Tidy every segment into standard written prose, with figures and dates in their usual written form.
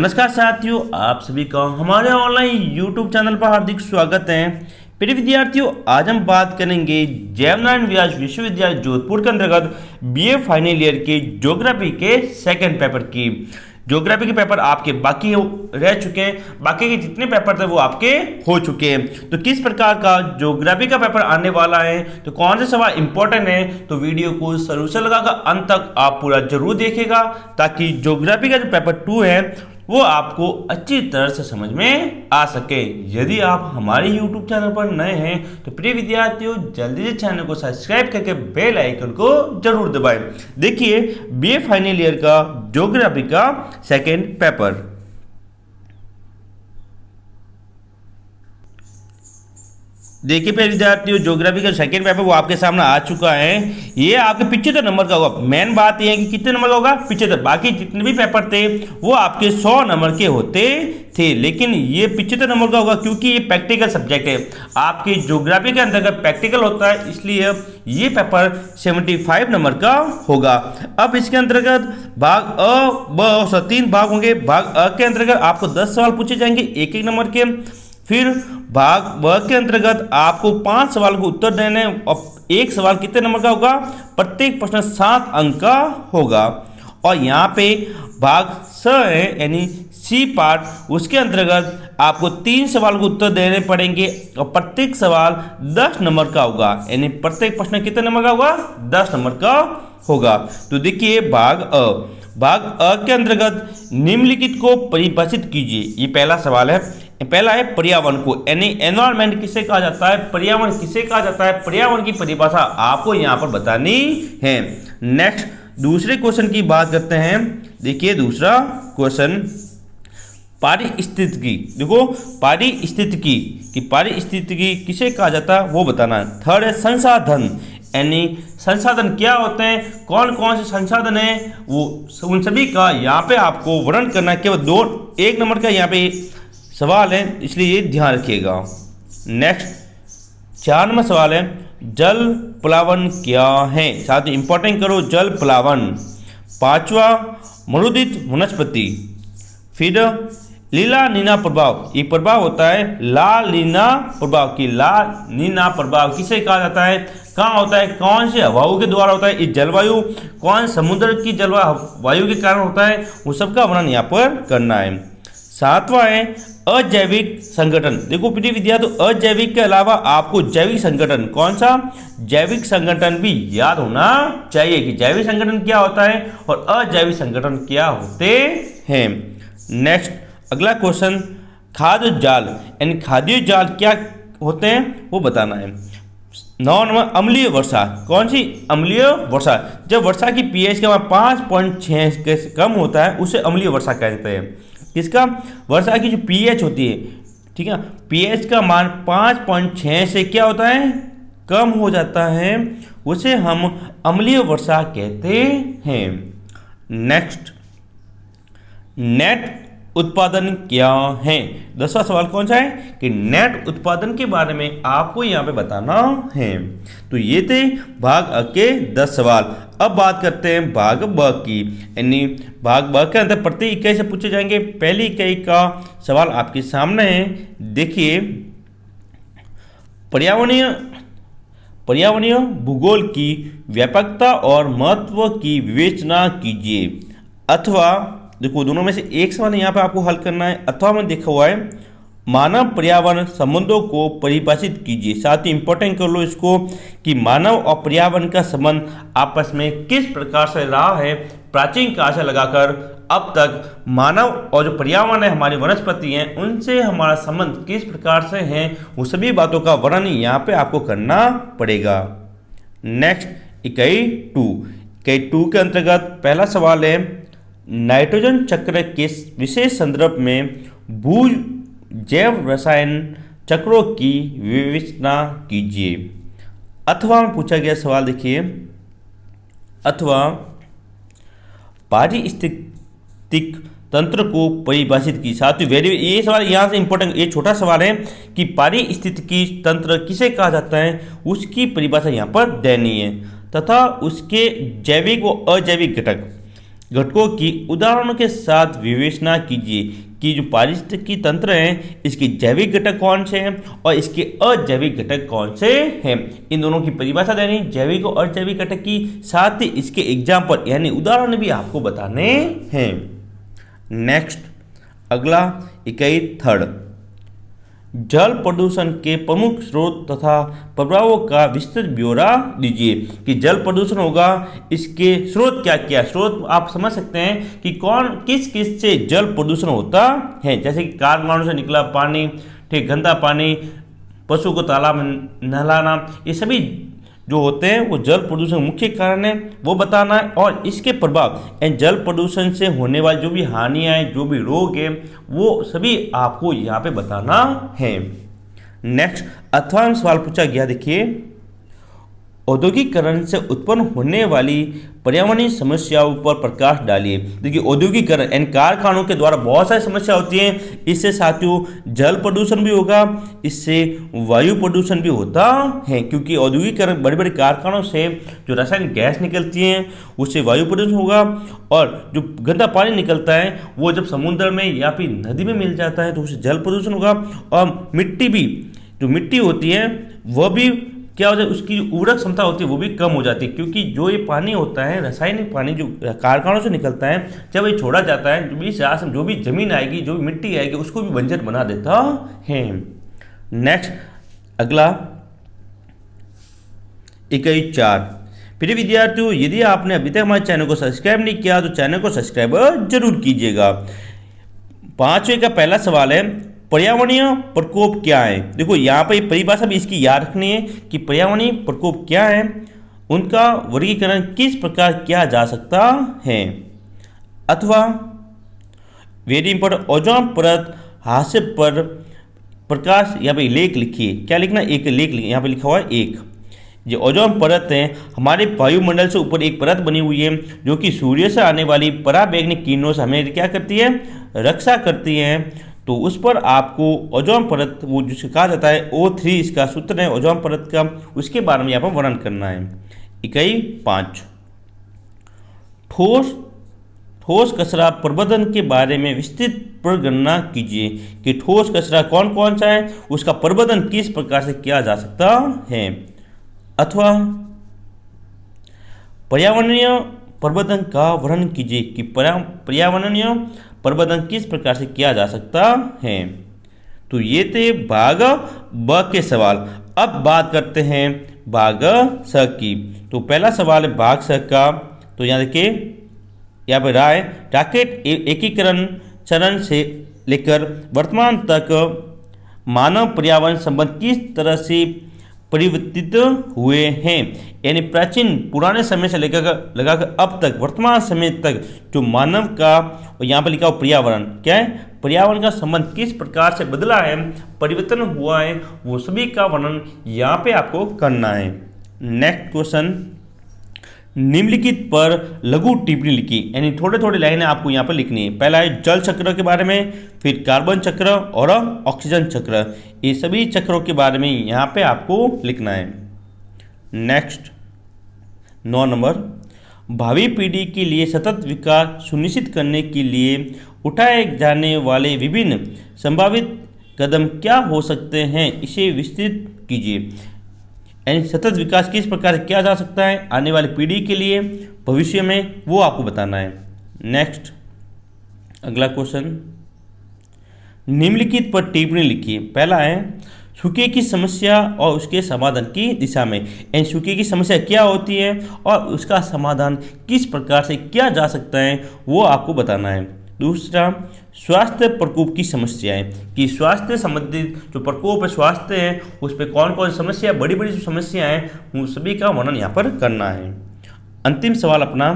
नमस्कार साथियों, आप सभी का हमारे ऑनलाइन यूट्यूब चैनल पर हार्दिक स्वागत है। प्रिय विद्यार्थियों, आज हम बात करेंगे जयनारायण व्यास विश्वविद्यालय जोधपुर के अंतर्गत बीए फाइनल ईयर के ज्योग्राफी के सेकंड पेपर की। ज्योग्राफी के पेपर आपके बाकी रह चुके हैं, बाकी के जितने पेपर थे वो आपके हो चुके हैं। तो किस प्रकार का ज्योग्राफी का पेपर आने वाला है, तो कौन से सवाल इंपॉर्टेंट है, तो वीडियो को शुरू से लगाकर अंत तक आप पूरा जरूर देखिएगा, ताकि ज्योग्राफी का जो पेपर 2 है वो आपको अच्छी तरह से समझ में आ सके। यदि आप हमारे YouTube चैनल पर नए हैं तो प्रिय विद्यार्थियों, जल्दी से चैनल को सब्सक्राइब करके बेल आइकन को जरूर दबाएं। देखिए, बीए फाइनल ईयर का ज्योग्राफी का सेकंड पेपर। देखिए प्रिय विद्यार्थियों, ज्योग्राफी का सेकंड पेपर वो आपके सामने आ चुका है। ये आपके 75 नंबर का होगा। मेन बात ये है कि कितने नंबर का होगा, 75। बाकी जितने भी पेपर थे वो आपके 100 नंबर के होते थे, लेकिन ये 75 नंबर का होगा क्योंकि ये प्रैक्टिकल सब्जेक्ट है। आपके ज्योग्राफी के अंतर्गत प्रैक्टिकल होता है, इसलिए ये पेपर 75 नंबर का होगा। अब इसके अंतर्गत भाग अ, ब और 3 भाग होंगे। भाग अ के अंतर्गत आपको 10 सवाल पूछे जाएंगे 1-1 नंबर के। फिर भाग ब के अंतर्गत आपको 5 सवाल को उत्तर देने और एक सवाल कितने नंबर का होगा, प्रत्येक प्रश्न 7 अंक का होगा। और यहाँ पे भाग स है यानी सी पार्ट, उसके अंतर्गत आपको 3 सवाल को उत्तर देने पड़ेंगे और प्रत्येक सवाल 10 नंबर का होगा, यानी प्रत्येक प्रश्न कितने नंबर का होगा, 10 नंबर का होगा। तो देखिए भाग अ के अंतर्गत निम्नलिखित को परिभाषित कीजिए। ये पहला सवाल है। पहला है पर्यावरण को, यानी एनवायरमेंट किसे कहा जाता है, पर्यावरण किसे कहा जाता है, पर्यावरण की परिभाषा आपको यहाँ पर बतानी है। नेक्स्ट दूसरे क्वेश्चन की बात करते हैं। देखिए दूसरा क्वेश्चन पारिस्थितिकी। देखो पारिस्थितिकी कि पारिस्थितिकी किसे कहा जाता है वो बताना है। थर्ड है संसाधन, यानी संसाधन क्या होते हैं, कौन कौन से संसाधन है, वो उन सभी का यहाँ पे आपको वर्णन करना है। केवल 1 नंबर का यहाँ पे सवाल है, इसलिए ये ध्यान रखिएगा। नेक्स्ट 4 नंबर सवाल है, जल प्लावन क्या है। साथ ही इंपॉर्टेंट करो, जल प्लावन। 5वां मरुदित वनस्पति। फिर लीला नीना प्रभाव, ये प्रभाव होता है लाल नीना प्रभाव की। लाल नीना प्रभाव किसे कहा जाता है, कहाँ होता है, कौन से हवाओं के द्वारा होता है, ये जलवायु, कौन समुद्र की जलवायु के कारण होता है, वो सबका वर्णन यहाँ पर करना है। 7वां है अजैविक संगठन। देखो प्रिय विद्यार्थियों, अजैविक के अलावा आपको जैविक संगठन, कौन सा, जैविक संगठन भी याद होना चाहिए कि जैविक संगठन क्या होता है और अजैविक संगठन क्या होते हैं। नेक्स्ट अगला क्वेश्चन, खाद्य जाल, यानी खाद्य जाल क्या होते हैं वो बताना है। 9 नंबर अम्लीय वर्षा। कौन सी, अम्लीय वर्षा। जब वर्षा की पीएच का मान 5.6 के कम होता है उसे अम्लीय वर्षा कहते हैं। किसका, वर्षा की जो पीएच होती है, ठीक है, पीएच का मान 5.6 से क्या होता है, कम हो जाता है, उसे हम अम्लीय वर्षा कहते हैं। नेक्स्ट नेट उत्पादन क्या है। 10वां सवाल कौन सा है कि नेट उत्पादन के बारे में आपको यहाँ पे बताना है। तो ये थे भाग अ के 10 सवाल। अब बात करते हैं भाग ब की, यानी भाग ब के अंदर प्रत्येक इकाई से पूछे जाएंगे। पहली इकाई का सवाल आपके सामने है। देखिए, पर्यावरणीय भूगोल की व्यापकता और महत्व की विवेचना कीजिए। अथवा देखो, दोनों में से एक सवाल यहाँ पे आपको हल करना है। अथवा में देखा हुआ है मानव पर्यावरण संबंधों को परिभाषित कीजिए। साथ ही इंपॉर्टेंट कर लो इसको कि मानव और पर्यावरण का संबंध आपस में किस प्रकार से रहा है, प्राचीन काल से लगाकर अब तक मानव और जो पर्यावरण है, हमारी वनस्पति हैं, उनसे हमारा संबंध किस प्रकार से है, वो सभी बातों का वर्णन यहाँ पे आपको करना पड़ेगा। नेक्स्ट इकाई 2 के अंतर्गत पहला सवाल है, नाइट्रोजन चक्र के विशेष संदर्भ में भू जैव रसायन चक्रों की विवेचना कीजिए। अथवा में पूछा गया सवाल, देखिए, अथवा पारिस्थितिक तंत्र को परिभाषित की। साथ ही ये सवाल यहाँ से इंपॉर्टेंट, ये छोटा सवाल है कि पारिस्थितिकी तंत्र किसे कहा जाता है, उसकी परिभाषा यहाँ पर देनी है, तथा उसके जैविक व अजैविक घटक घटकों की उदाहरणों के साथ विवेचना कीजिए कि जो पारिस्थितिकी तंत्र है इसके जैविक घटक कौन से हैं और इसके अजैविक घटक कौन से हैं। इन दोनों की परिभाषा देनी, जैविक और अजैविक घटक की, साथ ही इसके एग्जाम्पल यानी उदाहरण भी आपको बताने हैं। नेक्स्ट अगला इकाई थर्ड, जल प्रदूषण के प्रमुख स्रोत तथा प्रभावों का विस्तृत ब्यौरा दीजिए कि जल प्रदूषण होगा इसके स्रोत क्या क्या। स्रोत आप समझ सकते हैं कि कौन किस किस से जल प्रदूषण होता है, जैसे कि कारखानों से निकला पानी, ठीक, गंदा पानी, पशु को तालाब में नहलाना, ये सभी जो होते हैं वो जल प्रदूषण मुख्य कारण है, वो बताना है। और इसके प्रभाव एंड जल प्रदूषण से होने वाली जो भी हानियाँ हैं, जो भी रोग हैं, वो सभी आपको यहाँ पे बताना है। नेक्स्ट अथवा सवाल पूछा गया, देखिए, औद्योगिकरण से उत्पन्न होने वाली पर्यावरणीय समस्याओं पर प्रकाश डालिए। देखिए औद्योगिकरण एंड कारखानों के द्वारा बहुत सारी समस्या होती हैं, इससे साथियों जल प्रदूषण भी होगा, इससे वायु प्रदूषण भी होता है, क्योंकि औद्योगिकरण बड़े बड़े कारखानों से जो रासायनिक गैस निकलती हैं उससे वायु प्रदूषण होगा, और जो गंदा पानी निकलता है वो जब समुद्र में या फिर नदी में मिल जाता है तो उससे जल प्रदूषण होगा। और मिट्टी भी, जो मिट्टी होती है वह भी क्या हो जाए, उसकी जो उर्वरक क्षमता होती है वो भी कम हो जाती है, क्योंकि जो ये पानी होता है, रासायनिक पानी जो कारखानों से निकलता है, जब ये छोड़ा जाता है जो भी जमीन आएगी, जो भी मिट्टी आएगी, उसको भी बंजर बना देता है। नेक्स्ट अगला इकाई 4, प्रिय विद्यार्थियों, यदि आपने अभी तक हमारे चैनल को सब्सक्राइब नहीं किया तो चैनल को सब्सक्राइब जरूर कीजिएगा। 5वें का पहला सवाल है, पर्यावरणीय प्रकोप क्या है। देखो यहाँ पर परिभाषा भी इसकी याद रखनी है कि पर्यावरणीय प्रकोप क्या है, उनका वर्गीकरण किस प्रकार किया जा सकता है। अथवा वेरी इंपॉर्टेंट, ओजोन परत हास्य पर प्रकाश, यहाँ पे लेख लिखिए, क्या लिखना, एक लेख लिखिए, यहाँ पे लिखा हुआ है एक। जो ओजोन परत है हमारे वायुमंडल से ऊपर एक परत बनी हुई है जो कि सूर्य से आने वाली पराबैंगनी किरणों से हमें क्या करती है, रक्षा करती है। तो उस पर आपको ओजोन परत, वो जिसे कहा जाता है O3, इसका सूत्र है ओजोन परत का, उसके बारे में यहाँ पर वर्णन करना है। इकाई 5, ठोस कचरा प्रबंधन के बारे में विस्तृत प्रगणना कीजिए कि ठोस कचरा कौन कौन सा है, उसका प्रबंधन किस प्रकार से किया जा सकता है। अथवा पर्यावरणीय प्रबंधन का वर्णन कीजिए कि पर्यावरणीय प्रबंधन किस प्रकार से किया जा सकता है। तो ये थे भाग ब के सवाल। अब बात करते हैं भाग स की। तो पहला सवाल है भाग स का, तो यहाँ देखिए, यहाँ पर राय राकेट एकीकरण चरण से लेकर वर्तमान तक मानव पर्यावरण संबंध किस तरह से परिवर्तित हुए हैं, यानी प्राचीन पुराने समय से लगाकर अब तक वर्तमान समय तक जो मानव का, और यहाँ पर लिखा हुआ पर्यावरण क्या है, पर्यावरण का संबंध किस प्रकार से बदला है, परिवर्तन हुआ है, वो सभी का वर्णन यहाँ पे आपको करना है। नेक्स्ट क्वेश्चन, निम्नलिखित पर लघु टिप्पणी लिखी, यानी थोड़े थोड़े लाइनें आपको यहाँ पर लिखनी है। पहला है जल चक्र के बारे में, फिर कार्बन चक्र और ऑक्सीजन चक्र, ये सभी चक्रों के बारे में यहाँ पे आपको लिखना है। नेक्स्ट 9 नंबर, भावी पीढ़ी के लिए सतत विकास सुनिश्चित करने के लिए उठाए जाने वाले विभिन्न संभावित कदम क्या हो सकते हैं, इसे विस्तृत कीजिए। यानी सतत विकास किस प्रकार किया जा सकता है आने वाली पीढ़ी के लिए भविष्य में, वो आपको बताना है। नेक्स्ट अगला क्वेश्चन, निम्नलिखित पर टिप्पणी लिखिए। पहला है सूखे की समस्या और उसके समाधान की दिशा में, यानी सूखे की समस्या क्या होती है और उसका समाधान किस प्रकार से किया जा सकता है, वो आपको बताना है। दूसरा, स्वास्थ्य प्रकोप की समस्याएं, कि स्वास्थ्य संबंधित जो प्रकोप है, स्वास्थ्य है, उस पर कौन कौन सी समस्या, बड़ी बड़ी जो समस्याएं हैं उन सभी का वर्णन यहाँ पर करना है। अंतिम सवाल अपना,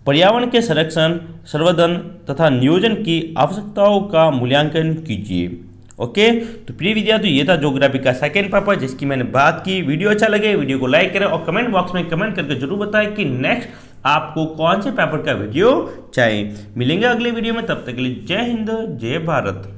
पर्यावरण के संरक्षण, संवर्धन तथा नियोजन की आवश्यकताओं का मूल्यांकन कीजिए। ओके, तो प्रिय विद्यार्थी, ये था ज्योग्राफी का सेकेंड पेपर जिसकी मैंने बात की। वीडियो अच्छा लगे वीडियो को लाइक करें और कमेंट बॉक्स में कमेंट करके जरूर बताएं कि नेक्स्ट आपको कौन से पेपर का वीडियो चाहिए। मिलेंगे अगले वीडियो में, तब तक के लिए जय हिंद जय भारत।